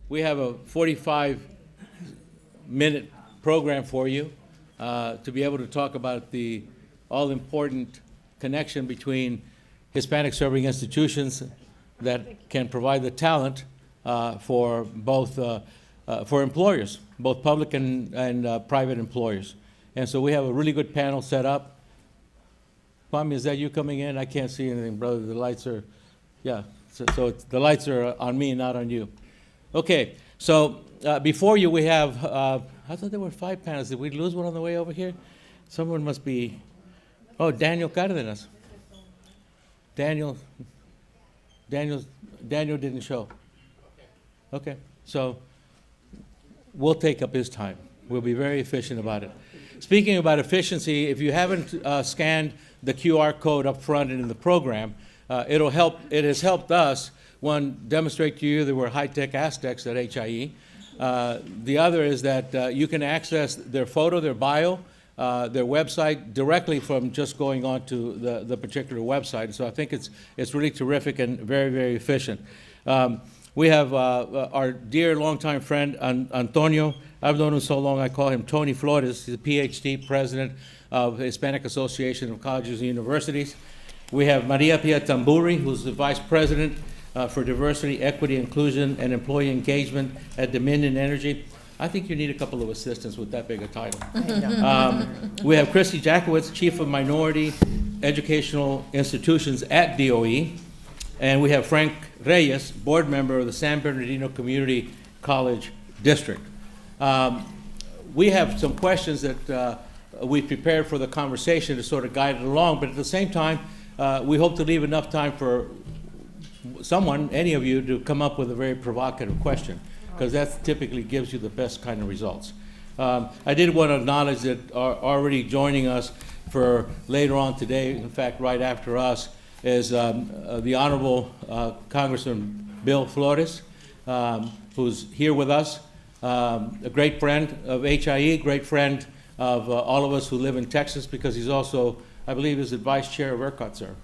we have a 45-minute program for you to be able to talk about the all-important connection between Hispanic serving institutions that can provide the talent for both for employers, both public and private employers. And so we have a really good panel set up. Kwame, is that you coming in? I can't see anything, brother. The lights are, yeah. So the lights are on me, not on you. Okay, so before you we have, I thought there were 5 panelists. Did we lose one on the way over here? Someone must be, oh, Daniel Cardenas. Daniel didn't show. Okay, so we'll take up his time. We'll be very efficient about it. Speaking about efficiency, if you haven't scanned the QR code up front and in the program, it'll help. It has helped us, one, demonstrate to you that we're high-tech Aztecs at HIE. The other is that you can access their photo, their bio, their website directly from just going on to the particular website. So I think it's really terrific and very, very efficient. We have our dear longtime friend, Antonio. I've known him so long, I call him Tony Flores. He's a Ph.D. president of the Hispanic Association of Colleges and Universities. We have Maria Pia Tamburri, who's the vice president for diversity, equity, inclusion, and employee engagement at Dominion Energy. I think you need a couple of assistants with that big a title. We have Christy, Jackiwiecz, chief of minority educational institutions at DOE. And we have Frank Reyes, board member of the San Bernardino Community College District. We have some questions that we prepared for the conversation to sort of guide it along, but at the same time, we hope to leave enough time for someone, any of you, to come up with a very provocative question, because that typically gives you the best kind of results. I did want to acknowledge that already joining us for later on today, in fact, right after us, is the Honorable Congressman Bill Flores, who's here with us, a great friend of HIE, great friend of all of us who live in Texas, because he's also, I believe, is the vice chair of ERCOT, sir.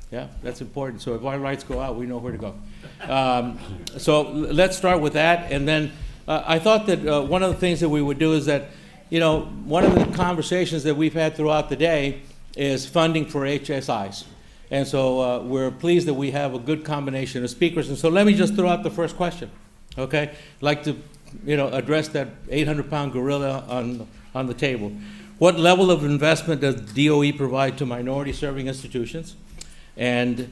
Yeah, that's important. So if our lights go out, we know where to go. So let's start with that. And then I thought that one of the things that we would do is that, you know, one of the conversations that we've had throughout the day is funding for HSIs. And so we're pleased that we have a good combination of speakers. And so let me just throw out the first question, okay? I'd like to, you know, address that 800-pound gorilla on the table. What level of investment does DOE provide to minority-serving institutions? And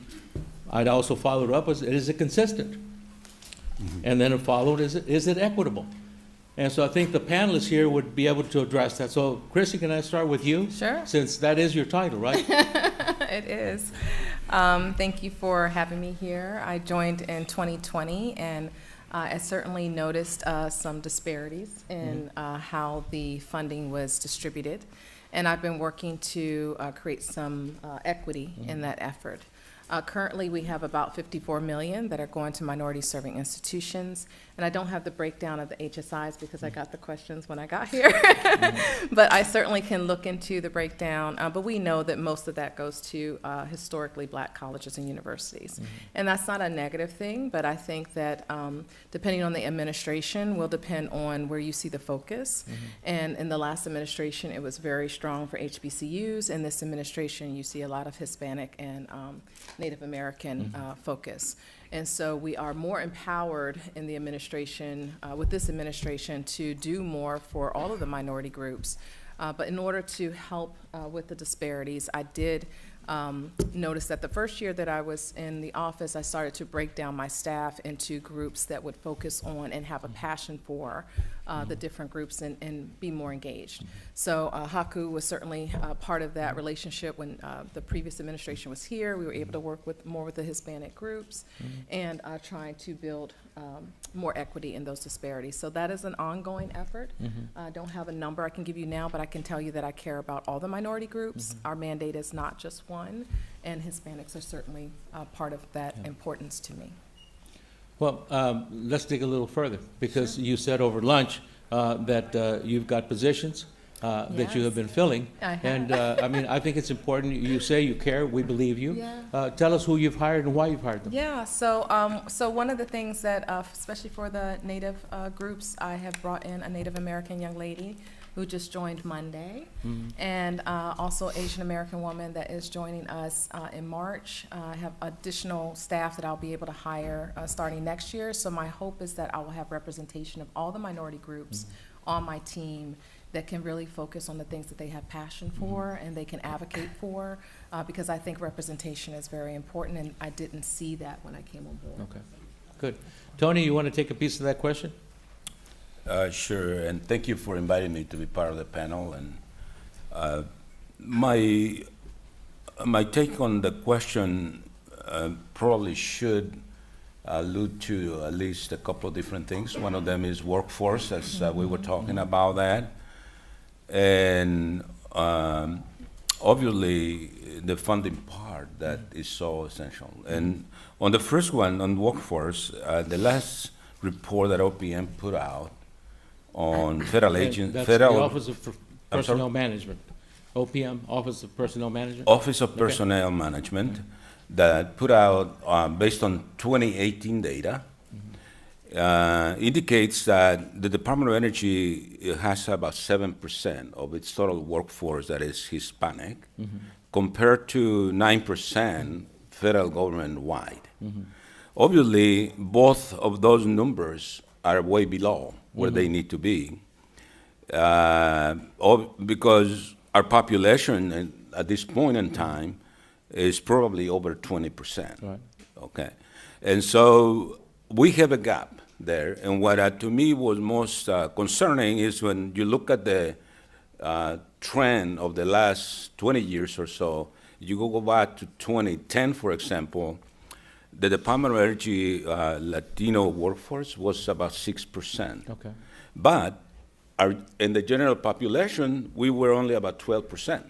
I'd also follow it up as, is it consistent? Mm-hmm. And then it followed, is it equitable? And so I think the panelists here would be able to address that. So Christy, can I start with you? Sure. Since that is your title, right? It is. Thank you for having me here. I joined in 2020, and I certainly noticed some disparities in how the funding was distributed. And I've been working to create some equity in that effort. Currently, we have about $54 million that are going to minority-serving institutions, and I don't have the breakdown of the HSIs because I got the questions when I got here. But I certainly can look into the breakdown, but we know that most of that goes to historically black colleges and universities. And that's not a negative thing, but I think that depending on the administration will depend on where you see the focus. And in the last administration, it was very strong for HBCUs. In this administration, you see a lot of Hispanic and Native American focus. And so we are more empowered in the administration, with this administration, to do more for all of the minority groups. But in order to help with the disparities, I did notice that the first year that I was in the office, I started to break down my staff into groups that would focus on and have a passion for the different groups and be more engaged. So HACU was certainly part of that relationship. When the previous administration was here, we were able to work more with the Hispanic groups and trying to build more equity in those disparities. So that is an ongoing effort. I don't have a number I can give you now, but I can tell you that I care about all the minority groups. Our mandate is not just one, and Hispanics are certainly part of that importance to me. Well, let's dig a little further, because you said over lunch that you've got positions that you Yes. have been filling. I have. And, I mean, I think it's important. You say you care, we believe you. Yeah. Tell us who you've hired and why you've hired them. Yeah, so one of the things that, especially for the Native groups, I have brought in a Native American young lady who just joined Monday, and also Asian American woman that is joining us in March. I have additional staff that I'll be able to hire starting next year. So my hope is that I will have representation of all the minority groups on my team that can really focus on the things that they have passion for and they can advocate for, because I think representation is very important, and I didn't see that when I came on board. Okay, good. Tony, you want to take a piece of that question? Sure, and thank you for inviting me to be part of the panel. And my take on the question probably should allude to at least a couple of different things. One of them is workforce, as we were talking about that, and obviously the funding part that is so essential. And on the first one, on workforce, the last report that OPM put out on federal agents, That's the Office of Personnel Management. OPM, Office of Personnel Management? Office of Personnel Management, that put out, based on 2018 data, indicates that the Department of Energy has about 7% of its total workforce that is Hispanic, compared to 9% federal government-wide. Obviously, both of those numbers are way below where they need to be, because our population at this point in time is probably over 20%. Right. Okay, and so we have a gap there. And what to me was most concerning is when you look at the trend of the last 20 years or so. You go back to 2010, for example. The Department of Energy Latino workforce was about 6%. Okay. But in the general population, we were only about 12%.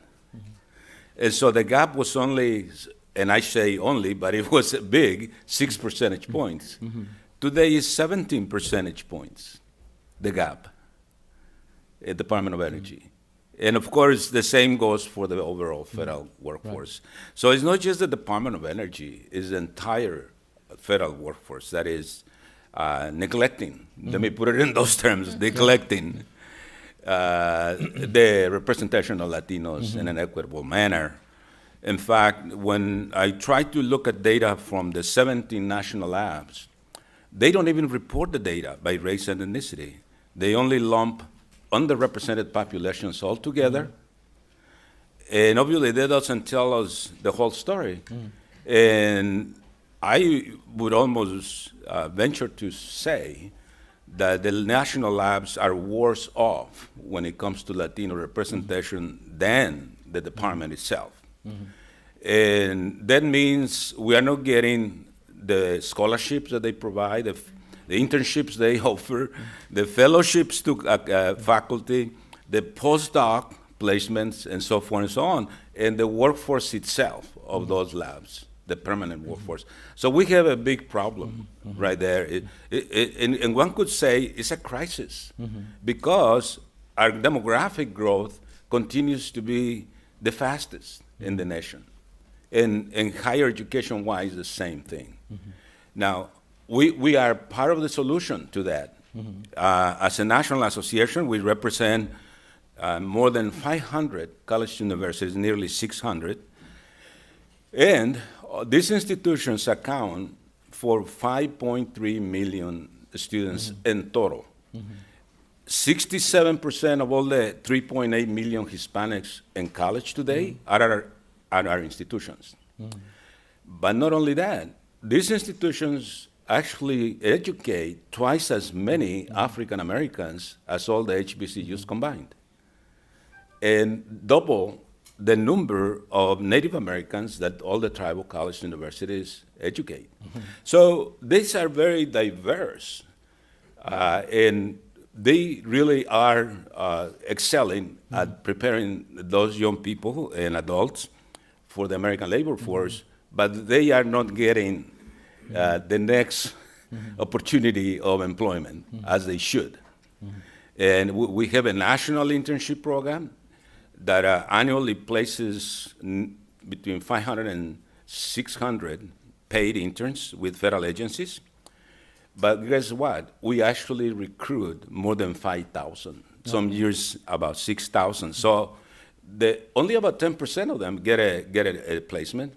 And so the gap was only, and I say only, but it was big, 6 percentage points. Today is 17 percentage points, the gap at Department of Energy. And of course, the same goes for the overall federal workforce. Right. So it's not just the Department of Energy, it's the entire federal workforce that is neglecting, let me put it in those terms, neglecting the representation of Latinos in an equitable manner. In fact, when I try to look at data from the 17 national labs, they don't even report the data by race and ethnicity. They only lump underrepresented populations altogether. And obviously that doesn't tell us the whole story. And I would almost venture to say that the national labs are worse off when it comes to Latino representation than the department itself. And that means we are not getting the scholarships that they provide, the internships they offer, the fellowships to faculty, the postdoc placements, and so forth and so on, and the workforce itself of those labs, the permanent workforce. So we have a big problem right there. And one could say it's a crisis because our demographic growth continues to be the fastest in the nation. And higher education-wise, the same thing. Now, we are part of the solution to that. As a national association, we represent more than 500 college universities, nearly 600. And these institutions account for 5.3 million students in total. 67% of all the 3.8 million Hispanics in college today are at our institutions. But not only that, these institutions actually educate twice as many African Americans as all the HBCUs combined, and double the number of Native Americans that all the tribal college universities educate. So these are very diverse, and they really are excelling at preparing those young people and adults for the American labor force, but they are not getting the next opportunity of employment as they should. And we have a national internship program that annually places between 500 and 600 paid interns with federal agencies. But guess what? We actually recruit more than 5,000. Some years about 6,000. So only about 10% of them get a placement.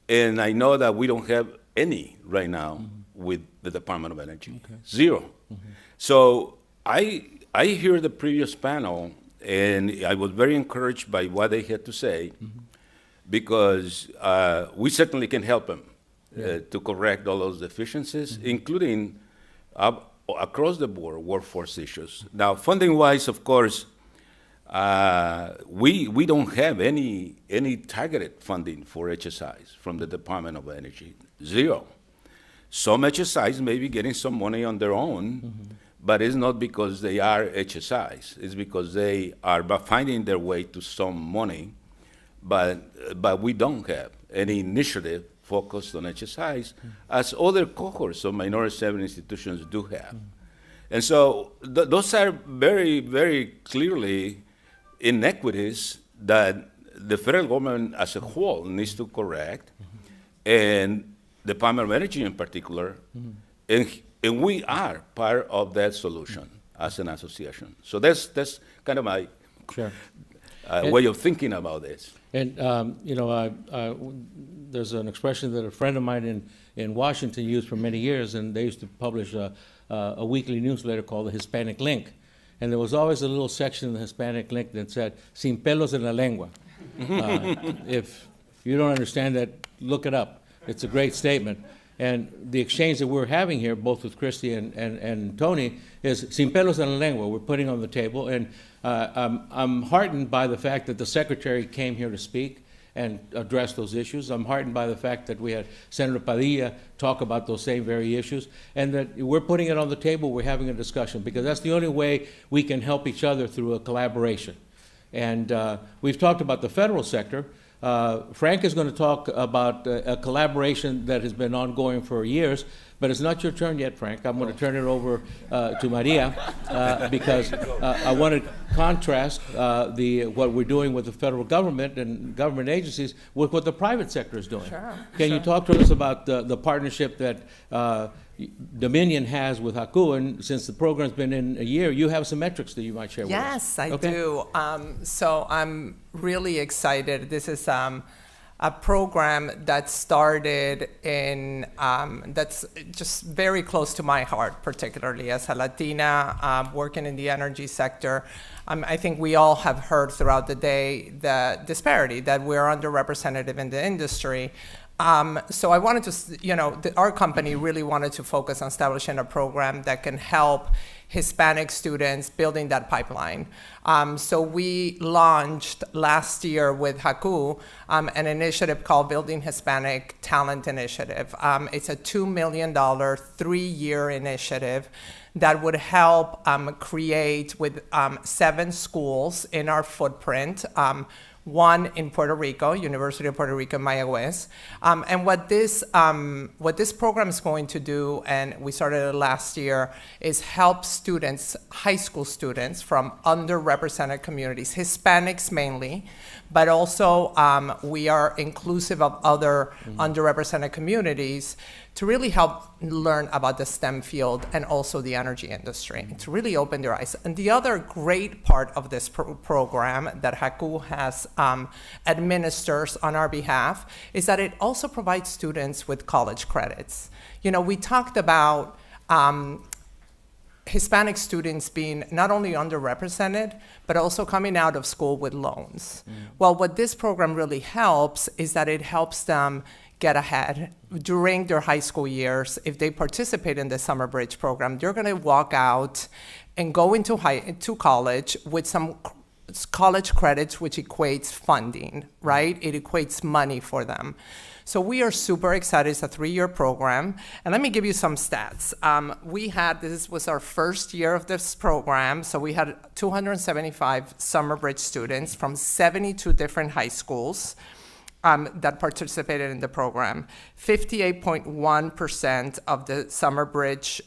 And I know that we don't have any right now with the Department of Energy. Okay. Zero. So I hear the previous panel, and I was very encouraged by what they had to say, because we certainly can help them to correct all those deficiencies, including across the board workforce issues. Now, funding-wise, of course, we don't have any targeted funding for HSIs from the Department of Energy. Zero. Some HSIs may be getting some money on their own, but it's not because they are HSIs. It's because they are finding their way to some money, but we don't have any initiative focused on HSIs, as other cohorts of minority serving institutions do have. And so those are very, very clearly inequities that the federal government as a whole needs to correct, and the Department of Energy in particular, and we are part of that solution as an association. So that's kind of my way of thinking about this. And, there's an expression that a friend of mine in Washington used for many years, and they used to publish a weekly newsletter called the Hispanic Link. And there was always a little section in the Hispanic Link that said, sin pelos en la lengua. If you don't understand that, look it up. It's a great statement. And the exchange that we're having here, both with Christy and Tony, is sin pelos en la lengua. We're putting on the table. And I'm heartened by the fact that the Secretary came here to speak and address those issues. I'm heartened by the fact that we had Senator Padilla talk about those same very issues, and that we're putting it on the table, we're having a discussion, because that's the only way we can help each other through a collaboration. And we've talked about the federal sector. Frank is going to talk about a collaboration that has been ongoing for years, but it's not your turn yet, Frank. I'm going to turn it over to Maria because I want to contrast what we're doing with the federal government and government agencies with what the private sector is doing. Sure. Can you talk to us about the partnership that Dominion has with HACU, and since the program's been in a year, you have some metrics that you might share with us. Yes, I do. So I'm really excited. This is a program that started in, that's just very close to my heart, particularly as a Latina working in the energy sector. I think we all have heard throughout the day the disparity that we're underrepresented in the industry. So I wanted to, our company really wanted to focus on establishing a program that can help Hispanic students building that pipeline. So we launched last year with HACU an initiative called Building Hispanic Talent Initiative. It's a $2 million, 3-year initiative that would help create with 7 schools in our footprint, one in Puerto Rico, University of Puerto Rico, Mayagüez. And what this program is going to do, and we started it last year, is help students, high school students from underrepresented communities, Hispanics mainly, but also we are inclusive of other underrepresented communities, to really help learn about the STEM field and also the energy industry, to really open their eyes. And the other great part of this program that HACU has administers on our behalf is that it also provides students with college credits. We talked about Hispanic students being not only underrepresented, but also coming out of school with loans. Well, what this program really helps is that it helps them get ahead during their high school years. If they participate in the Summer Bridge program, they're going to walk out and go into college with some college credits, which equates funding, right? It equates money for them. So we are super excited. It's a 3-year program. And let me give you some stats. This was our first year of this program. So we had 275 Summer Bridge students from 72 different high schools. that participated in the program. 58.1% of the Summer Bridge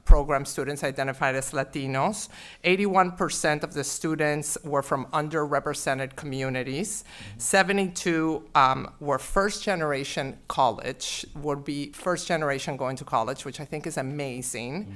program students identified as Latinos. 81% of the students were from underrepresented communities. 72 were first-generation college, would be first generation going to college, which I think is amazing.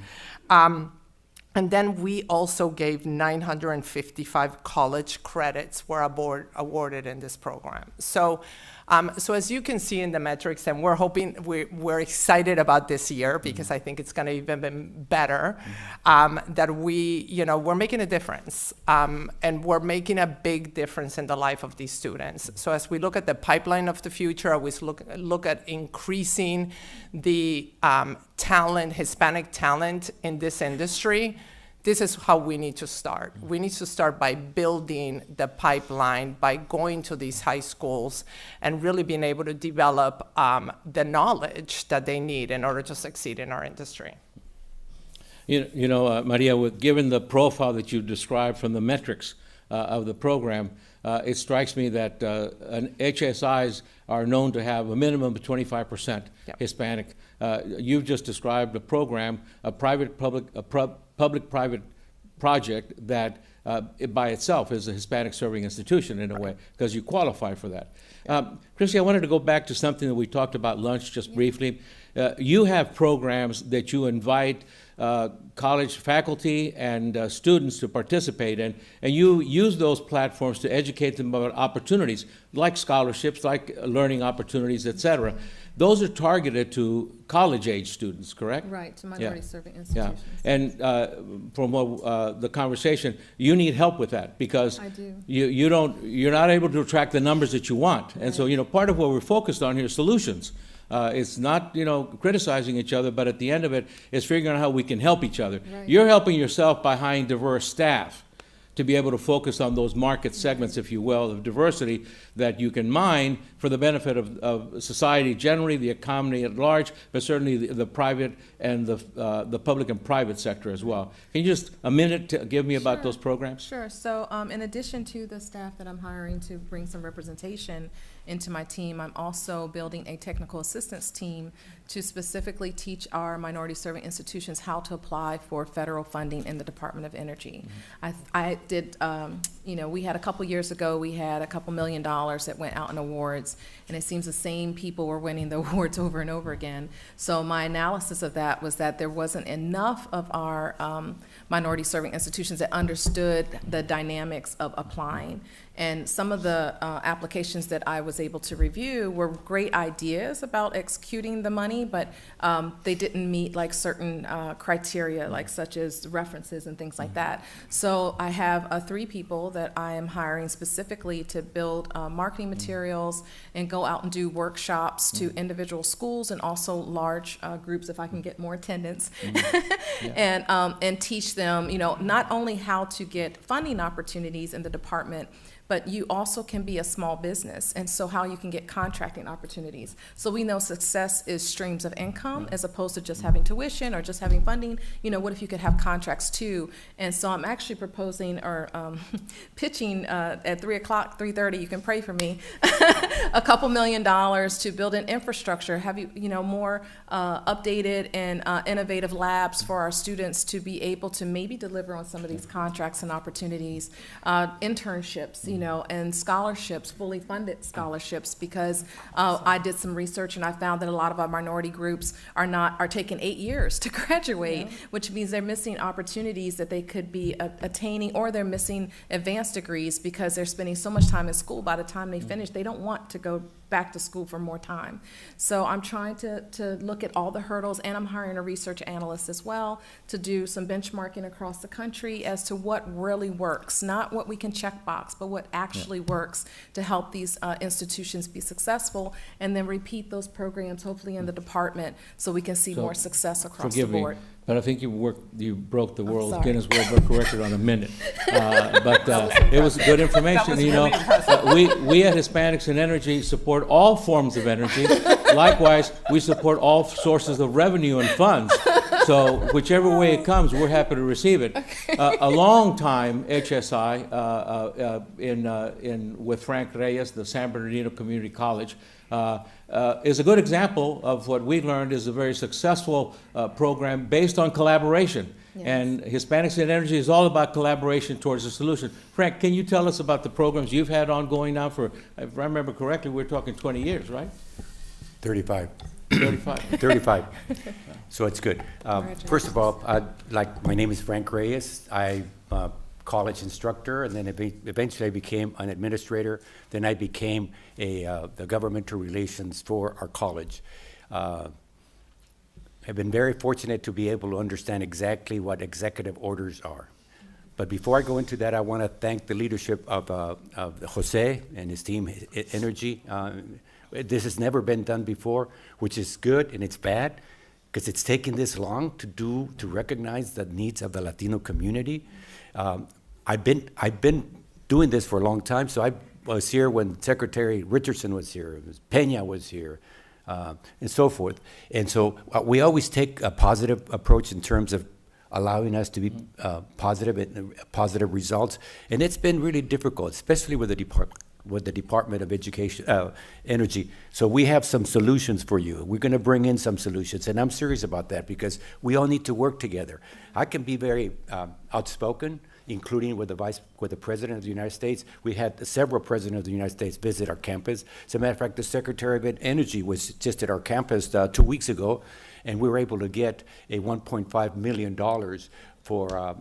And then we also gave 955 college credits were awarded in this program. So as you can see in the metrics, and we're excited about this year because I think it's going to even be better, that we're making a difference, and we're making a big difference in the life of these students. So as we look at the pipeline of the future, we look at increasing the Hispanic talent in this industry. This is how we need to start. We need to start by building the pipeline, by going to these high schools and really being able to develop the knowledge that they need in order to succeed in our industry. Maria, given the profile that you described from the metrics of the program, it strikes me that HSIs are known to have a minimum of 25% Hispanic. You've just described a program, a public-private project that by itself is a Hispanic serving institution in a way, because you qualify for that. Christy, I wanted to go back to something that we talked about lunch just briefly. You have programs that you invite college faculty and students to participate in, and you use those platforms to educate them about opportunities, like scholarships, like learning opportunities, et cetera. Those are targeted to college-age students, correct? Right, to minority-serving institutions. Yeah, and from the conversation, you need help with that because I do. you're not able to attract the numbers that you want, and so part of what we're focused on here is solutions. It's not criticizing each other, but at the end of it is figuring out how we can help each other. Right. You're helping yourself by hiring diverse staff to be able to focus on those market segments, if you will, of diversity that you can mine for the benefit of society generally, the economy at large, but certainly the private and the public and private sector as well. Can you just a minute to give me about those programs? Sure. So in addition to the staff that I'm hiring to bring some representation into my team, I'm also building a technical assistance team to specifically teach our minority serving institutions how to apply for federal funding in the Department of Energy. I did, we had a couple years ago, we had a couple $1 million that went out in awards, and it seems the same people were winning the awards over and over again. So my analysis of that was that there wasn't enough of our minority serving institutions that understood the dynamics of applying. And some of the applications that I was able to review were great ideas about executing the money, but they didn't meet like certain criteria, like such as references and things like that. So I have 3 people that I am hiring specifically to build marketing materials and go out and do workshops to individual schools and also large groups if I can get more attendance, and teach them, not only how to get funding opportunities in the department, but you also can be a small business, and so how you can get contracting opportunities. So we know success is streams of income as opposed to just having tuition or just having funding. What if you could have contracts too? And so I'm actually proposing or pitching at 3 o'clock, 3:30, you can pray for me, a couple $1 million to build an infrastructure, have more updated and innovative labs for our students to be able to maybe deliver on some of these contracts and opportunities, internships, and scholarships, fully funded scholarships, because I did some research and I found that a lot of our minority groups are taking 8 years to graduate, which means they're missing opportunities that they could be attaining, or they're missing advanced degrees because they're spending so much time in school. By the time they finish, they don't want to go back to school for more time. So I'm trying to look at all the hurdles, and I'm hiring a research analyst as well to do some benchmarking across the country as to what really works, not what we can check box, but what actually works to help these institutions be successful, and then repeat those programs hopefully in the department so we can see more success across the board. Me, but I think you broke the Guinness World Book record on a minute. But it was good information. That was really impressive. We at Hispanics in Energy support all forms of energy, likewise, we support all sources of revenue and funds. So whichever way it comes, we're happy to receive it. A long time HSI with Frank Reyes, the San Bernardino Community College, is a good example of what we learned is a very successful program based on collaboration. Yes. And Hispanics in Energy is all about collaboration towards a solution. Frank, can you tell us about the programs you've had ongoing now for, if I remember correctly, we're talking 20 years, right? 35. 35. 35. So it's good. First of all, my name is Frank Reyes. I'm a college instructor, and then eventually I became an administrator. Then I became the governmental relations for our college. I've been very fortunate to be able to understand exactly what executive orders are. But before I go into that, I want to thank the leadership of Jose and his team, Energy. This has never been done before, which is good and it's bad, because it's taken this long to recognize the needs of the Latino community. I've been doing this for a long time, so I was here when Secretary Richardson was here, Peña was here, and so forth. And so we always take a positive approach in terms of allowing us to be positive and positive results. And it's been really difficult, especially with the Department of Education, Energy. So we have some solutions for you. We're going to bring in some solutions, and I'm serious about that because we all need to work together. I can be very outspoken, including with the President of the United States. We had several Presidents of the United States visit our campus. As a matter of fact, the Secretary of Energy was just at our campus 2 weeks ago, and we were able to get a $1.5 million for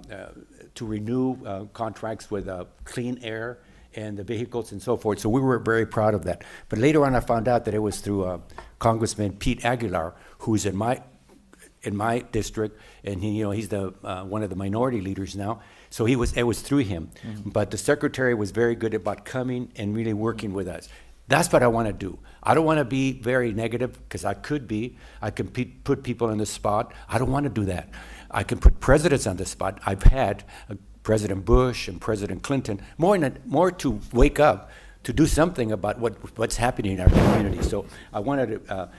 to renew contracts with clean air and the vehicles and so forth. So we were very proud of that. But later on, I found out that it was through Congressman Pete Aguilar, who's in my district, and he's the one of the minority leaders now. So it was through him. Mm-hmm. But the secretary was very good about coming and really working with us. That's what I want to do. I don't want to be very negative, because I could be. I can put people on the spot. I don't want to do that. I can put presidents on the spot. I've had President Bush and President Clinton more to wake up, to do something about what's happening in our community. So I wanted to.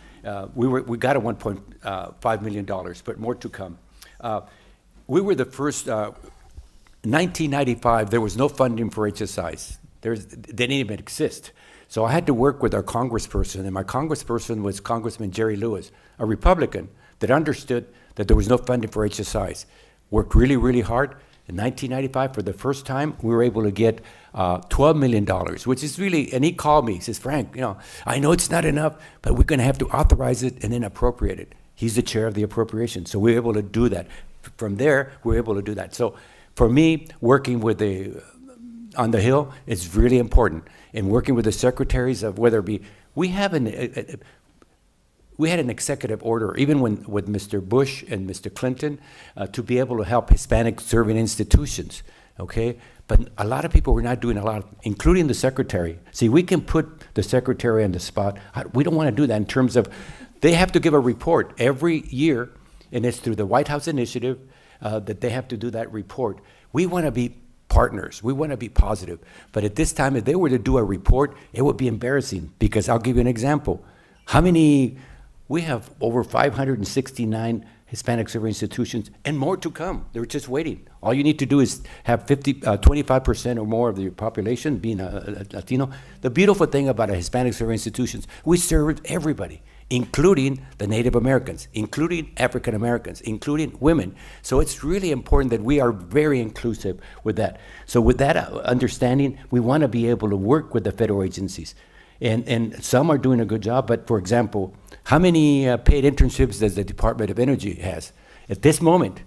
We got a $1.5 million, but more to come. We were the first. 1995, there was no funding for HSIs. They didn't even exist. So I had to work with our congressperson, and my congressperson was Congressman Jerry Lewis, a Republican that understood that there was no funding for HSIs. Worked really, really hard. In 1995, for the first time, we were able to get $12 million, which is really, and he called me, he says, Frank, I know it's not enough, but we're going to have to authorize it and then appropriate it. He's the chair of the appropriation, so we were able to do that. From there, we were able to do that. So for me, working with on the Hill is really important. And working with the secretaries of whether it be, we had an executive order, even with Mr. Bush and Mr. Clinton, to be able to help Hispanic serving institutions, okay? But a lot of people were not doing a lot, including the secretary. See, we can put the secretary on the spot. We don't want to do that in terms of, they have to give a report every year, and it's through the White House initiative, that they have to do that report. We want to be partners. We want to be positive. But at this time, if they were to do a report, it would be embarrassing, because I'll give you an example. We have over 569 Hispanic serving institutions, and more to come. They're just waiting. All you need to do is have 25% or more of the population being a Latino. The beautiful thing about a Hispanic serving institutions, we serve everybody, including the Native Americans, including African Americans, including women. So it's really important that we are very inclusive with that. So with that understanding, we want to be able to work with the federal agencies. And some are doing a good job, but for example, how many paid internships does the Department of Energy has? At this moment,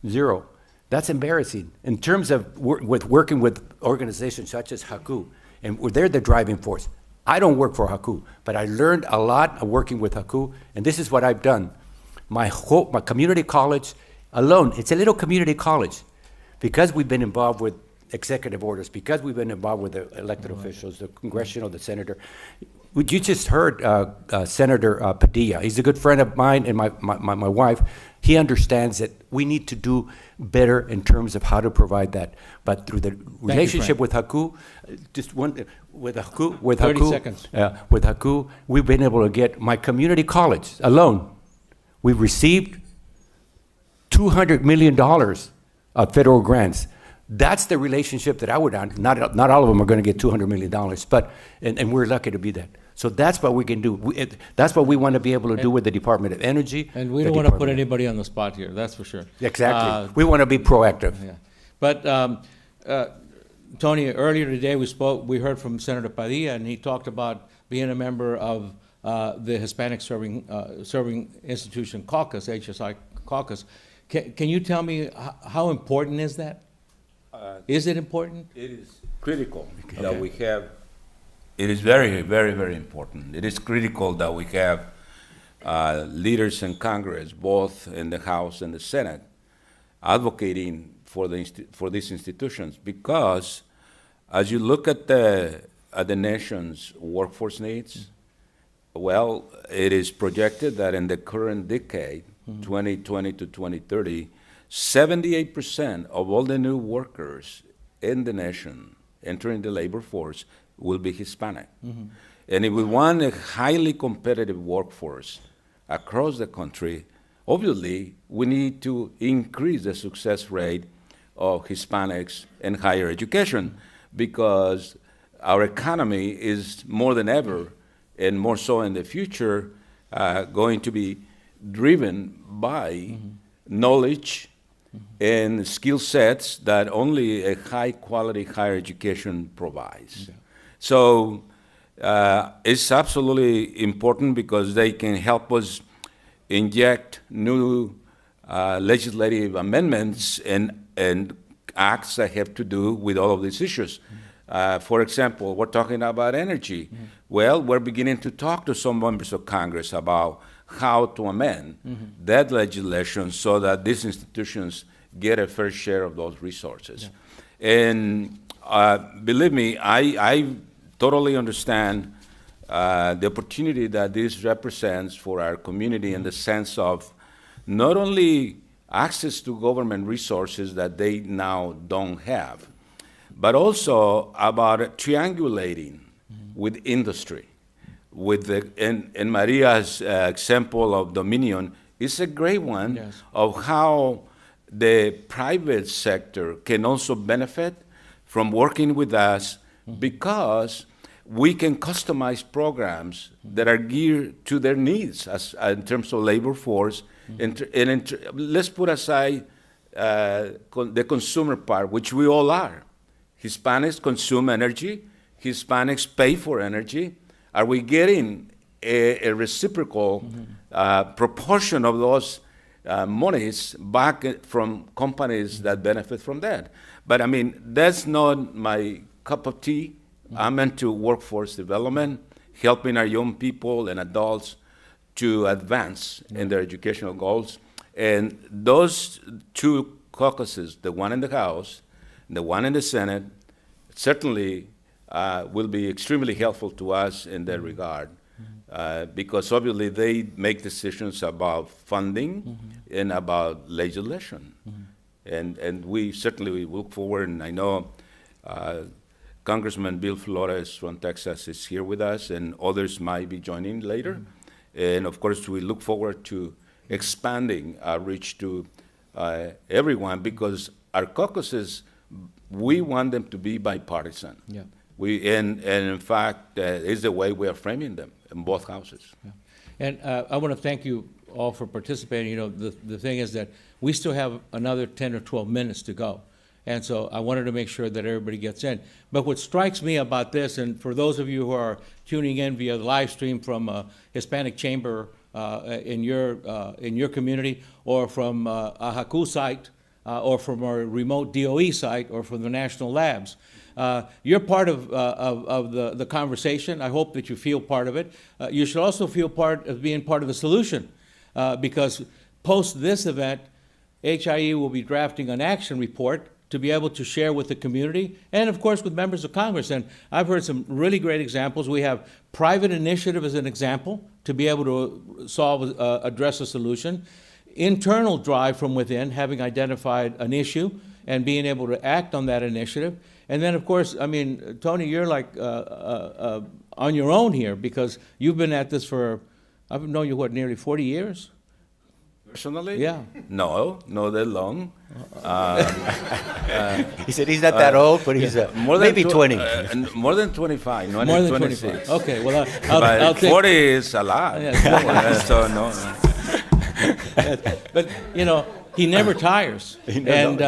0. That's embarrassing. In terms of working with organizations such as HACU, and they're the driving force. I don't work for HACU, but I learned a lot of working with HACU, and this is what I've done. My community college alone, it's a little community college, because we've been involved with executive orders, because we've been involved with the elected officials, the congressional, the senator. you just heard Senator Padilla. He's a good friend of mine and my wife. He understands that we need to do better in terms of how to provide that. But through the relationship with HACU, with 30 seconds. With HACU, we've been able to get my community college alone. We've received $200 million of federal grants. That's the relationship that I would, not all of them are going to get $200 million, but, and we're lucky to be that. So that's what we can do. That's what we want to be able to do with the Department of Energy. And we don't want to put anybody on the spot here, that's for sure. Exactly. We want to be proactive. Yeah. But, Tony, earlier today we heard from Senator Padilla, and he talked about being a member of the Hispanic Serving Institution Caucus, HSI Caucus. Can you tell me how important is that? Is it important? It is critical that we have. It is very, very, very important. It is critical that we have leaders in Congress, both in the House and the Senate, advocating for these institutions, because as you look at the nation's workforce needs, well, it is projected that in the current decade, 2020 to 2030, 78% of all the new workers in the nation entering the labor force will be Hispanic. And if we want a highly competitive workforce across the country, obviously we need to increase the success rate of Hispanics in higher education, because our economy is more than ever, and more so in the future, going to be driven by knowledge and skill sets that only a high quality higher education provides. So it's absolutely important, because they can help us inject new legislative amendments and acts that have to do with all of these issues. For example, we're talking about energy. Well, we're beginning to talk to some members of Congress about how to amend that legislation so that these institutions get a fair share of those resources. And believe me, I totally understand the opportunity that this represents for our community, in the sense of not only access to government resources that they now don't have, but also about triangulating with industry. With and Maria's example of Dominion is a great one of how the private sector can also benefit from working with us, because we can customize programs that are geared to their needs in terms of labor force. Let's put aside the consumer part, which we all are. Hispanics consume energy. Hispanics pay for energy. Are we getting a reciprocal proportion of those monies back from companies that benefit from that? But I mean, that's not my cup of tea. I'm into workforce development, helping our young people and adults to advance in their educational goals. And those two caucuses, the one in the House, the one in the Senate, certainly will be extremely helpful to us in that regard, because obviously they make decisions about funding and about legislation. And we certainly look forward, and I know Congressman Bill Flores from Texas is here with us, and others might be joining later. And of course, we look forward to expanding our reach to everyone, because our caucuses, we want them to be bipartisan. And in fact, is the way we are framing them in both houses. And I want to thank you all for participating. You know, the thing is that we still have another 10 or 12 minutes to go. And so I wanted to make sure that everybody gets in. But what strikes me about this, and for those of you who are tuning in via the live stream from a Hispanic chamber in your community, or from a HACU site, or from our remote DOE site, or from the national labs, you're part of the conversation. I hope that you feel part of it. You should also feel part of being part of the solution, because post this event, HIE will be drafting an action report to to be able to share with the community and, of course, with members of Congress. And I've heard some really great examples. We have private initiative as an example to be able to address a solution. Internal drive from within, having identified an issue and being able to act on that initiative. And then, of course, I mean, Tony, you're like on your own here because you've been at this for, I've known you, what, nearly 40 years? Personally? Yeah. No, not that long. He said he's not that old, but he's maybe 20. More than 25. No, More than 26. 25. Okay, well, I'll But take. 40 is a lot. Yeah, So no. But, you know, he never tires. And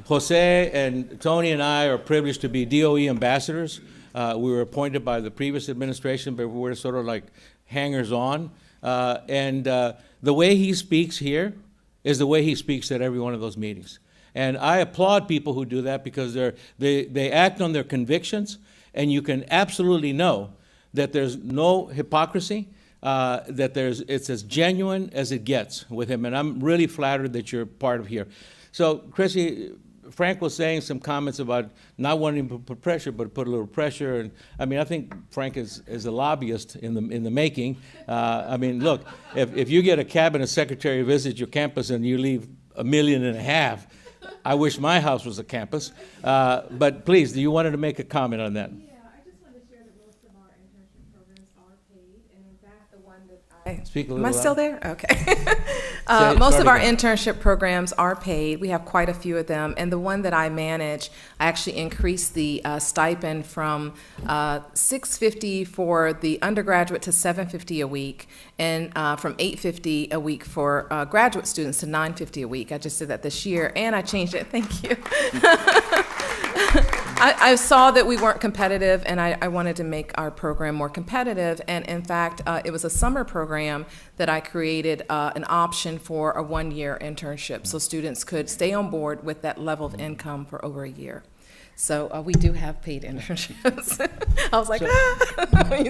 Jose and Tony and I are privileged to be DOE ambassadors. We were appointed by the previous administration, but we're sort of like hangers-on. And the way he speaks here is the way he speaks at every one of those meetings. And I applaud people who do that because they act on their convictions, and you can absolutely know that there's no hypocrisy, that it's as genuine as it gets with him. And I'm really flattered that you're part of here. So, Christy, Frank was saying some comments about not wanting to put pressure, but put a little pressure. And I mean, I think Frank is a lobbyist in the making. I mean, look, if you get a cabinet secretary to visit your campus and you leave $1.5 million, I wish my house was a campus. But please, do you wanted to make a comment on that? Yeah, I just wanted to share that most of our internship programs are paid, and in fact, the one that I... Speak a little Am I still louder. there? Okay. Say- Most start of our again. internship programs are paid. We have quite a few of them, and the one that I manage, I actually increased the stipend from $650 for the undergraduate to $750 a week, and from $850 a week for graduate students to $950 a week. I just did that this year, and I changed it. Thank you. I saw that we weren't competitive, and I wanted to make our program more competitive. And in fact, it was a summer program that I created an option for a one-year internship, so students could stay on board with that level of income for over a year. So we do have paid internships. I was like,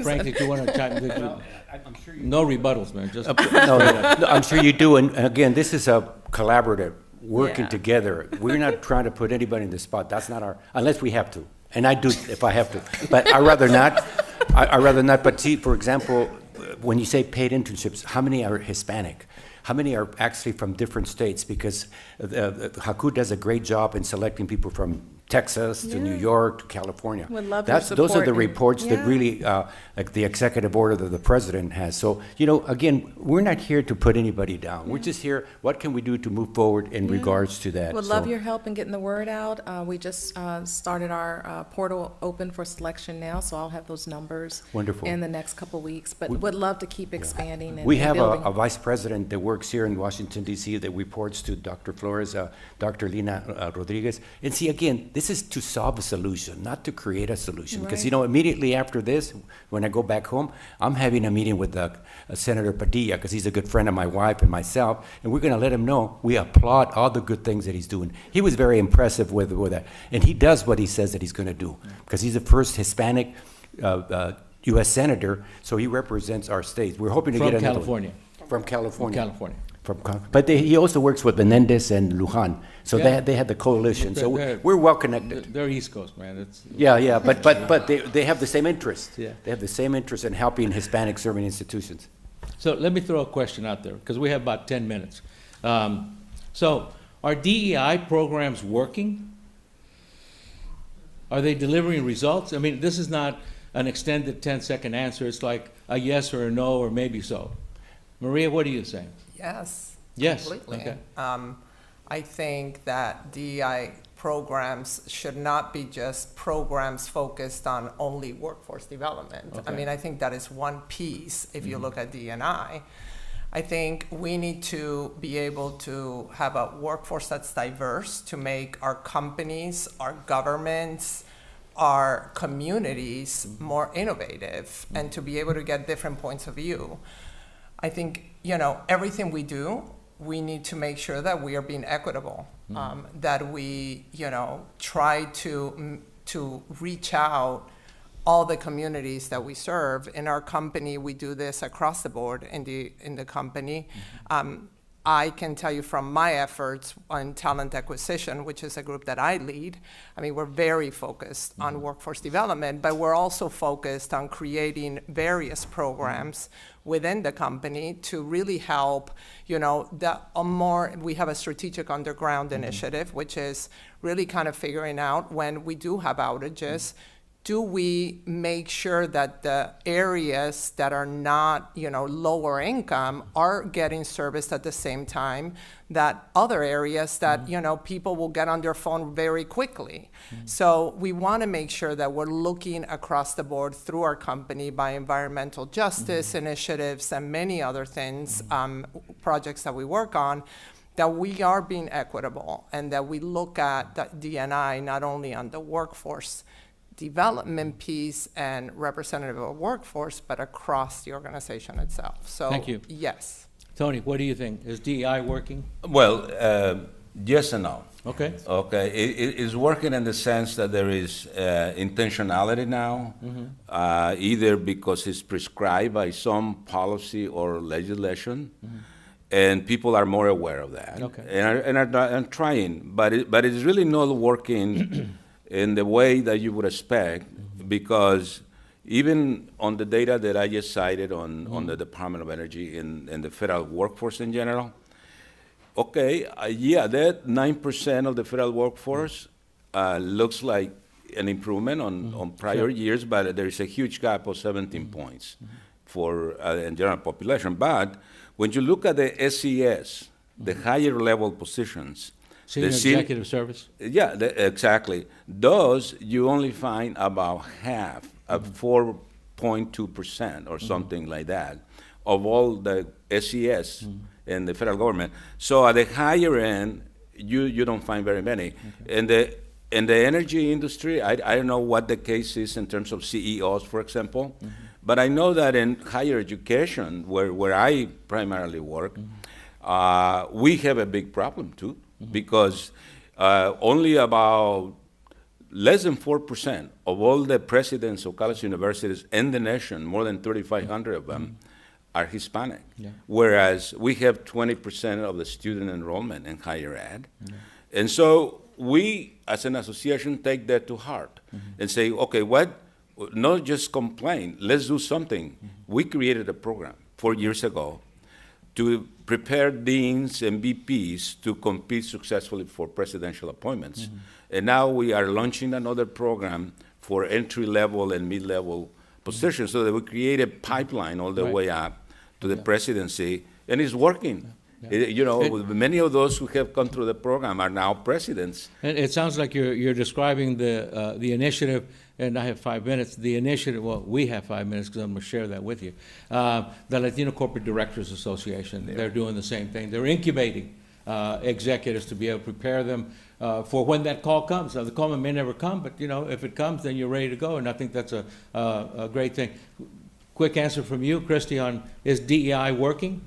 Frank, did you want to chime in? I'm sure No rebuttals, man. Just no, I'm sure you do. And again, this is a collaborative, working Yeah. together. We're not trying to put anybody in the spot. That's not unless we have to. And I do if I have to. But I'd rather not. I'd rather not. But see, for example, when you say paid internships, how many are Hispanic? How many are actually from different states? Because HACU does a great job in selecting people from Texas to New York to California. Would love your Those are support the and- reports that yeah. really, like the executive order that the president has. So, you know, again, we're not here to put anybody down. We're just here, what can we do to move forward in regards to that? would So- love your help in getting the word out. We just started our portal open for selection now, so I'll have those numbers Wonderful. in the next couple weeks. But would love to keep expanding and We have building. a vice president that works here in Washington, D.C., that reports to Dr. Flores, Dr. Lina Rodriguez. And see, again, this is to solve a solution, not to create a solution. Because, you know, immediately after this, when I go back home, I'm having a meeting with Senator Padilla, because he's a good friend of my wife and myself, and we're going to let him know we applaud all the good things that he's doing. He was very impressive with that. And he does what he says that he's going to do, because he's the first Hispanic U.S. Senator, so he represents our state. We're hoping to From get another one. California. From California. California. But he also works with Menendez and Lujan, so Yeah. they had the coalition. So They're- we're well connected. They're East Coast, man. It's Yeah, but they have the same interest. Yeah. They have the same interest in helping Hispanic serving institutions. So let me throw a question out there, because we have about 10 minutes. So are DEI programs working? Are they delivering results? I mean, this is not an extended 10-second answer. It's like a yes or a no or maybe so. Maria, what do you say? Yes. Yes, Completely. okay. I think that DEI programs should not be just programs focused on only workforce development. I Okay. mean, I think that is one piece if you look at D&I. I think we need to be able to have a workforce that's diverse to make our companies, our governments, our communities more innovative and to be able to get different points of view. I think, you know, everything we do, we need to make sure that we are being equitable, that we, you know, try to reach out all the communities that we serve. In our company, we do this across the board in the company. I can tell you from my efforts on talent acquisition, which is a group that I lead, I mean, we're very focused on workforce development, but we're also focused on creating various programs within the company to really help, you know, we have a strategic underground initiative, which is really kind of figuring out when we do have outages, do we make sure that the areas that are not, you know, lower income are getting serviced at the same time that other areas that, you know, people will get on their phone very quickly. So we want to make sure that we're looking across the board through our company by environmental justice initiatives and many other things, projects that we work on, that we are being equitable and that we look at the D&I not only on the workforce development piece and representative of workforce, but across the organization itself. So, Thank you. Yes. Tony, what do you think? Is DEI working? Well, yes and no. Okay. Okay, it is working in the sense that there is intentionality now, either because it's prescribed by some policy or legislation, and people are more aware of that. Okay. And are trying, but it's really not working in the way that you would expect, because even on the data that I just cited on the Department of Energy and the federal workforce in general, okay, yeah, that 9% of the federal workforce looks like an improvement on prior years, but there is a huge gap of 17 points for in general population. But when you look at the SES, the higher level positions, Senior executive service? yeah, exactly. Those, you only find about half, of 4.2% or something like that, of all the SES in the federal government. So at the higher end, you don't find very many. Okay. In the energy industry, I don't know what the case is in terms of CEOs, for example, but I know that in higher education, where I primarily work, we have a big problem too. Because only about less than 4% of all the presidents of college universities in the nation, more than 3,500 of them, are Hispanic. Yeah. Whereas we have 20% of the student enrollment in higher ed. And so we, as an association, take that to heart and say, okay, not just complain, let's do something. We created a program 4 years ago to prepare deans and VPs to compete successfully for presidential appointments. And now we are launching another program for entry-level and mid-level positions so that we create a pipeline all the way up to the presidency, and it's working. Many of those who have come through the program are now presidents. And it sounds like you're describing the initiative, and I have 5 minutes. The initiative, well, we have 5 minutes because I'm going to share that with you. The Latino Corporate Directors Association, they're doing the same thing. They're incubating executives to be able to prepare them for when that call comes. Now, the call may never come, but if it comes, then you're ready to go, and I think that's a great thing. Quick answer from you, Christy, on is DEI working?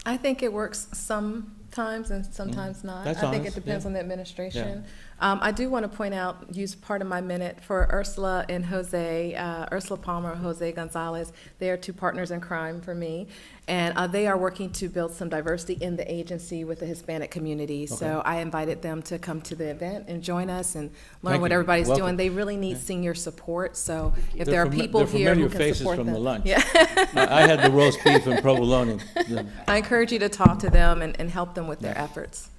I think it works sometimes and sometimes not. That's I think honest, it depends yeah. on the administration. I do want to point out, use part of my minute for Ursula and Jose, Ursula Palmer, Jose Gonzalez. They are two partners in crime for me. And they are working to build some diversity in the agency with the Hispanic community. Okay. So I invited them to come to the event and join us and learn what everybody's doing. They really need senior support. So if there are people here who can support them. From the lunch. Yeah. I had the roast beef and provolone. I encourage you to talk to them and help them with their efforts.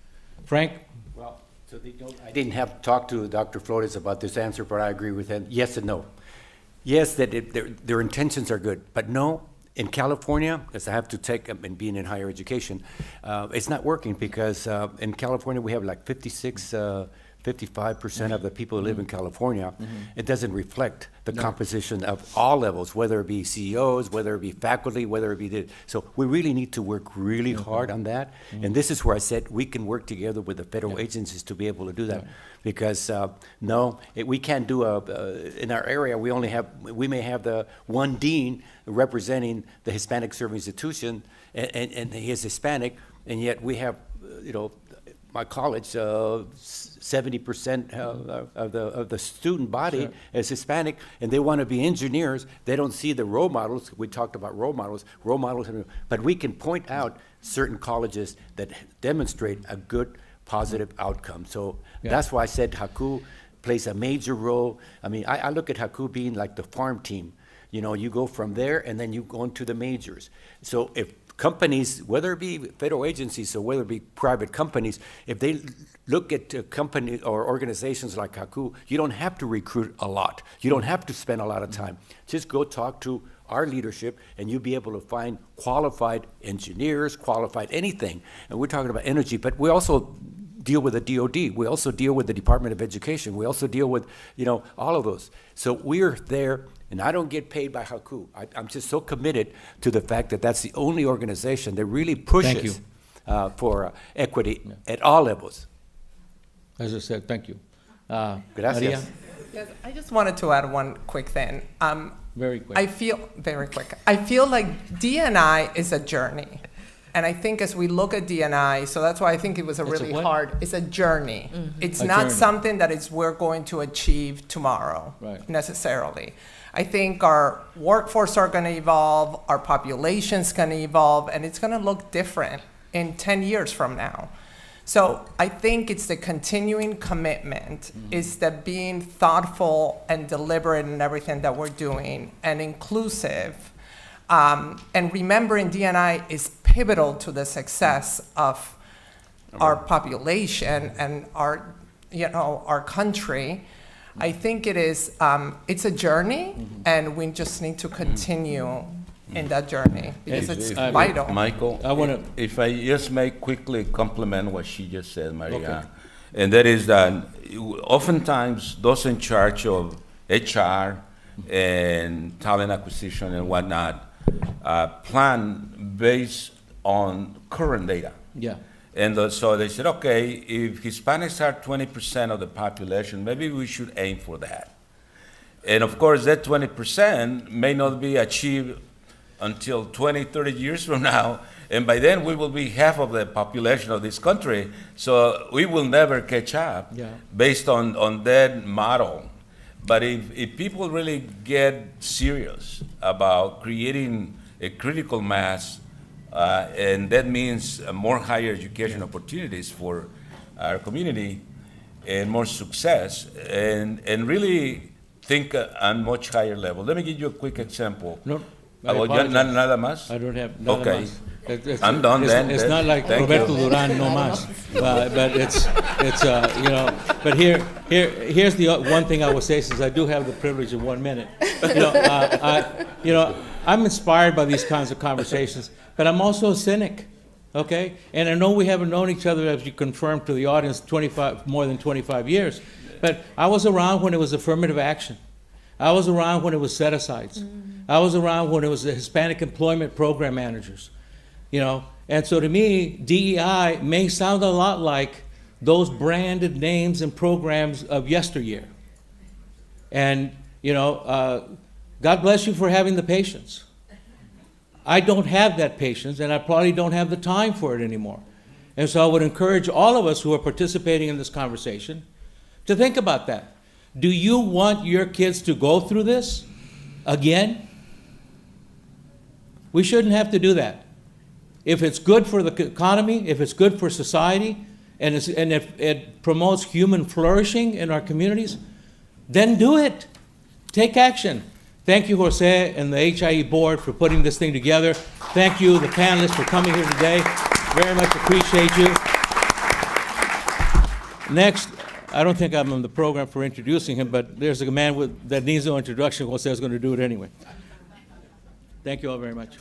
Frank? Well, so I didn't have to talk to Dr. Flores about this answer, but I agree with him. Yes and no. Yes, that their intentions are good, but no. In California, because I have to take, and being in higher education, it's not working because in California we have like 55% of the people who live in California. It doesn't reflect the composition of all levels, whether it be CEOs, whether it be faculty, whether it be so we really need to work really hard on that. And this is where I said we can work together with the federal agencies to be able to do that. Because we can't do in our area. We may have the one dean representing the Hispanic serving institution, and he is Hispanic, and yet we have my college, 70% of the student body is Hispanic, and they want to be engineers. They don't see the role models. We talked about role models, but we can point out certain colleges that demonstrate a good, positive outcome. So that's why I said HACU plays a major role. I mean, I look at HACU being like the farm team. You know, you go from there and then you go into the majors. So if companies, whether it be federal agencies or whether it be private companies, if they look at companies or organizations like HACU, you don't have to recruit a lot. You don't have to spend a lot of time. Just go talk to our leadership and you'll be able to find qualified engineers, qualified anything. And we're talking about energy, but we also deal with the DOD. We also deal with the Department of Education. We also deal with, you know, all of those. So we're there. And I don't get paid by HACU. I'm just so committed to the fact that that's the only organization that really pushes for equity at all levels. As I said, thank you. Gracias. Maria? Yes, I just wanted to add one quick thing. Very quick. I feel like D&I is a journey. And I think as we look at D&I, so that's why I think it was it's a journey. It's A not journey. something that we're going to achieve tomorrow necessarily. I think our workforce are going to evolve, our population's going to evolve, and it's going to look different in 10 years from now. So I think it's the continuing commitment, is the being thoughtful and deliberate in everything that we're doing and inclusive. And remembering D&I is pivotal to the success of our population and our country. I think it is, it's a journey, and we just need to continue in that journey because it's vital. Michael, I wanna- if I just may quickly compliment what she just said, Maria, and that is that oftentimes those in charge of HR and talent acquisition and whatnot plan based on current data. Yeah. And so they said, okay, if Hispanics are 20% of the population, maybe we should aim for that. And of course, that 20% may not be achieved until 20, 30 years from now. And by then, we will be half of the population of this country. So we will never catch up based on that model. But if people really get serious about creating a critical mass, and that means more higher education opportunities for our community and more success, and really think on much higher level. Let me give you a quick example. No, I apologize. Nada más? I don't have nada Okay. más. It's- I'm done it's- then. It's not like Thank Roberto you. Duran, no más. But it's you know, but here's the one thing I will say, since I do have the privilege of 1 minute. I'm inspired by these kinds of conversations, but I'm also a cynic, okay? And I know we haven't known each other, as you confirmed to the audience, more than 25 years. But I was around when it was affirmative action. I was around when it was set-asides. I was around when it was the Hispanic Employment Program Managers. And so to me, DEI may sound a lot like those branded names and programs of yesteryear. And, God bless you for having the patience. I don't have that patience, and I probably don't have the time for it anymore. And so I would encourage all of us who are participating in this conversation to think about that. Do you want your kids to go through this again? We shouldn't have to do that. If it's good for the economy, if it's good for society, and if it promotes human flourishing in our communities, then do it. Take action. Thank you, Jose, and the HIE board for putting this thing together. Thank you, the panelists, for coming here today. Very much appreciate you. Next, I don't think I'm on the program for introducing him, but there's a man that needs no introduction. Jose is going to do it anyway. Thank you all very much.